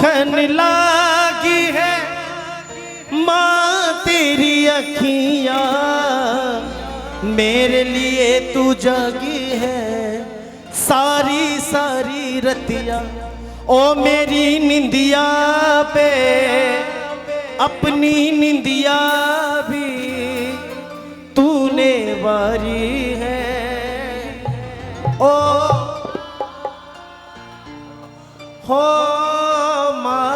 सुखन लागी है माँ तेरी अखियाँ, मेरे लिए तू जागी है सारी सारी रतिया। ओ मेरी निंदिया पे अपनी निंदिया भी तूने वारी है। ओ हो माँ,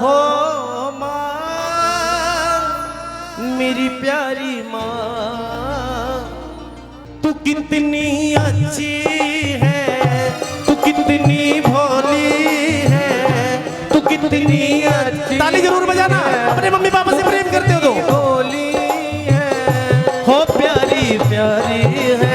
हो माँ, मेरी प्यारी माँ, तू कितनी अच्छी है, तू कितनी भोली है, तू कितनी अच्छी। ताली जरूर बजाना, अपने मम्मी पापा से प्रेम करते हो तो। भोली है, हो प्यारी प्यारी है।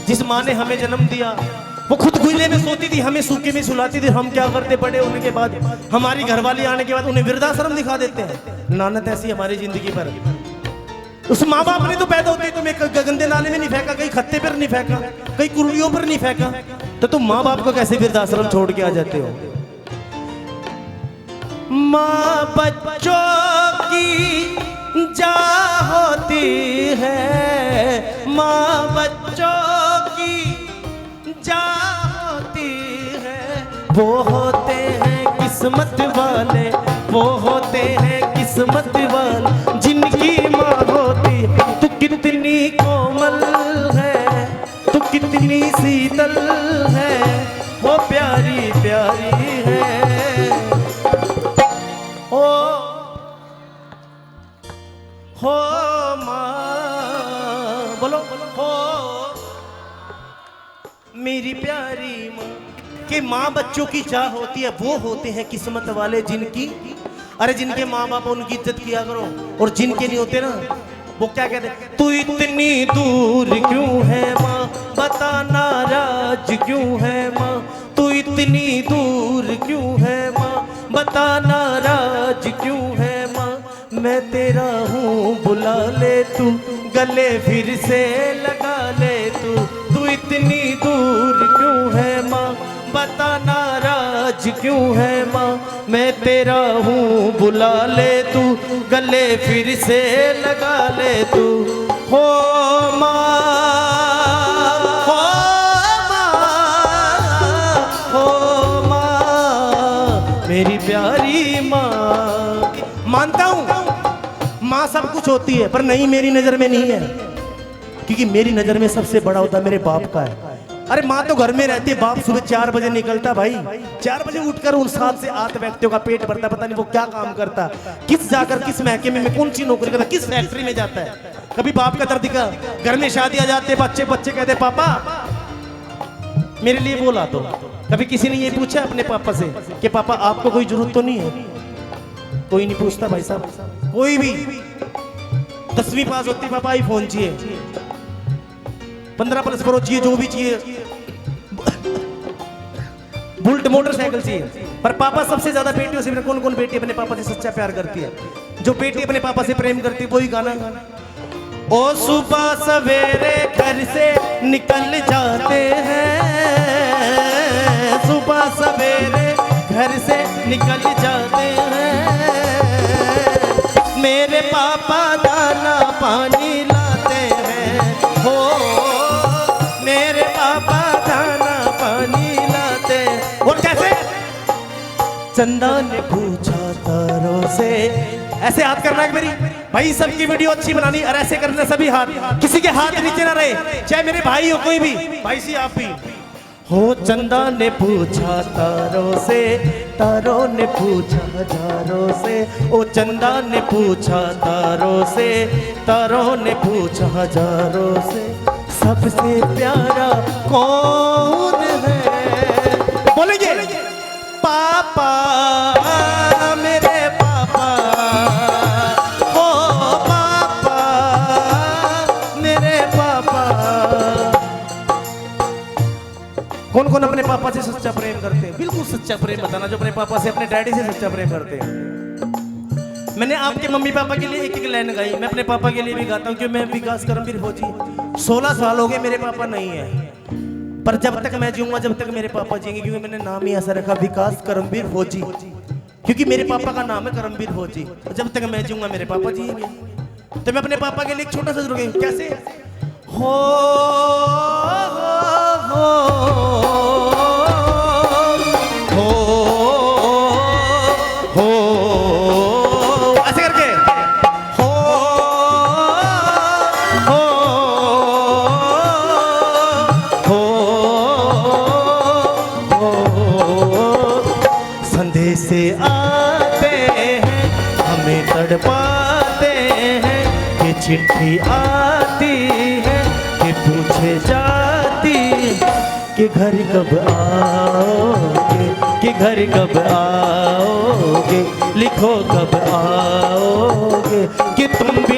जिस माँ ने हमें जन्म दिया वो खुद गुले में सोती थी, हमें सूखे में सुलाती थी। हम क्या करते बड़े होने के बाद, हमारी घरवाली आने के बाद उन्हें वृद्धाश्रम दिखा देते हैं। नानत ऐसी हमारी जिंदगी पर। उस माँ बाप ने तो पैदा होते तुम्हें गंदे नाले में नहीं फेंका, कहीं खत्ते पर नहीं फेंका, कहीं कुर्लियों पर नहीं फेंका, तो तुम माँ बाप को कैसे वृद्धाश्रम छोड़ के आ जाते हो। माँ बच्चों की जा होती है, माँ बच्चों की जा होती है। वो होते हैं किस्मत वाले, वो होते हैं किस्मत वाले जिनकी माँ होती है। तू कितनी कोमल है, तू कितनी शीतल है, वो प्यारी प्यारी है। हो माँ, बोलो हो मेरी प्यारी माँ। कि माँ बच्चों की चाह होती है, वो होते हैं किस्मत वाले जिनकी, अरे जिनके माँ बाप उनकी इज्जत किया करो। और जिनके नहीं होते ना, वो क्या कहते हैं, तू इतनी दूर क्यों है माँ, बता नाराज क्यों है माँ, तू इतनी दूर क्यों है माँ, बता नाराज क्यों है माँ। मैं तेरा हूँ बुला ले तू, गले फिर से लगा ले तू, तू इतनी दूर क्यों है माँ, बता नाराज क्यों है माँ। मैं तेरा हूँ बुला ले तू, गले फिर से लगा ले तू। हो माँ, हो माँ, हो माँ, मेरी प्यारी माँ। मानता हूँ माँ सब कुछ होती है, पर नहीं, मेरी नजर में नहीं है, क्योंकि मेरी नजर में सबसे बड़ा होता मेरे बाप का है। अरे माँ तो घर में रहती है, बाप सुबह 4 बजे निकलता भाई, 4 बजे उठकर उन 7 से 8 व्यक्तियों का पेट भरता, पता नहीं वो क्या काम करता, किस जाकर किस महकमे में कौन सी नौकरी करता, किस फैक्ट्री में जाता है। कभी बाप का दर्द दिखा, घर में शादी आ जाते बच्चे कहते पापा मेरे लिए वो ला दो। कभी किसी ने ये पूछा अपने पापा से कि पापा आपको कोई जरूरत तो नहीं है? कोई नहीं पूछता भाई साहब, कोई भी। 10वीं पास होती पापा आईफोन चाहिए, 15+ प्रो चाहिए, जो भी चाहिए, बुलेट मोटरसाइकिल चाहिए। पर पापा सबसे ज्यादा बेटियों से, कौन कौन बेटी अपने पापा से सच्चा प्यार करती है? जो बेटी अपने पापा से प्रेम करती है वही गाना गाना। ओ सुबह सवेरे घर से निकल जाते हैं, सुबह सवेरे घर से निकल जाते हैं, मेरे पापा दाना पानी लाते हैं। हो मेरे पापा दाना पानी लाते। और कैसे? चंदा ने पूछा तारों से। ऐसे हाथ करना है मेरी भाई, सबकी वीडियो अच्छी बनानी, और ऐसे करना सभी हाथ, किसी के हाथ नीचे ना रहे, चाहे मेरे भाई हो कोई भी, भाई सी आप भी। हो चंदा ने पूछा तारों से, तारों ने पूछा हजारों से। ओ चंदा ने पूछा तारों से, तारों ने पूछा हजारों से, सबसे प्यारा कौन है? बोलेंगे पापा, मेरे पापा, ओ पापा, मेरे पापा। कौन कौन अपने पापा से सच्चा प्रेम करते हैं? बिल्कुल सच्चा प्रेम बताना जो अपने पापा से, अपने डैडी से सच्चा प्रेम करते हैं। मैंने आपके मम्मी पापा के लिए एक एक लाइन गाई, मैं अपने पापा के लिए भी गाता हूँ, क्योंकि मैं विकास करमवीर फौजी 16 साल हो गए मेरे पापा नहीं है, पर जब तक मैं जीऊंगा जब तक मेरे पापा जिएंगे, क्योंकि मैंने नाम ही ऐसा रखा विकास करमवीर फौजी, क्योंकि मेरे पापा का नाम है करमवीर फौजी। जब तक मैं जीऊंगा मेरे पापा जिएंगे। तो मैं अपने पापा के लिए एक छोटा सा जरूर गाऊं, कैसे? हो ऐसे करके संदेश आते हैं हमें तड़पाते हैं, ये चिट्ठी आती है कि पूछे जाती कि घर कब आओगे, कि घर कब आओगे, लिखो कब आओगे, कि तुम भी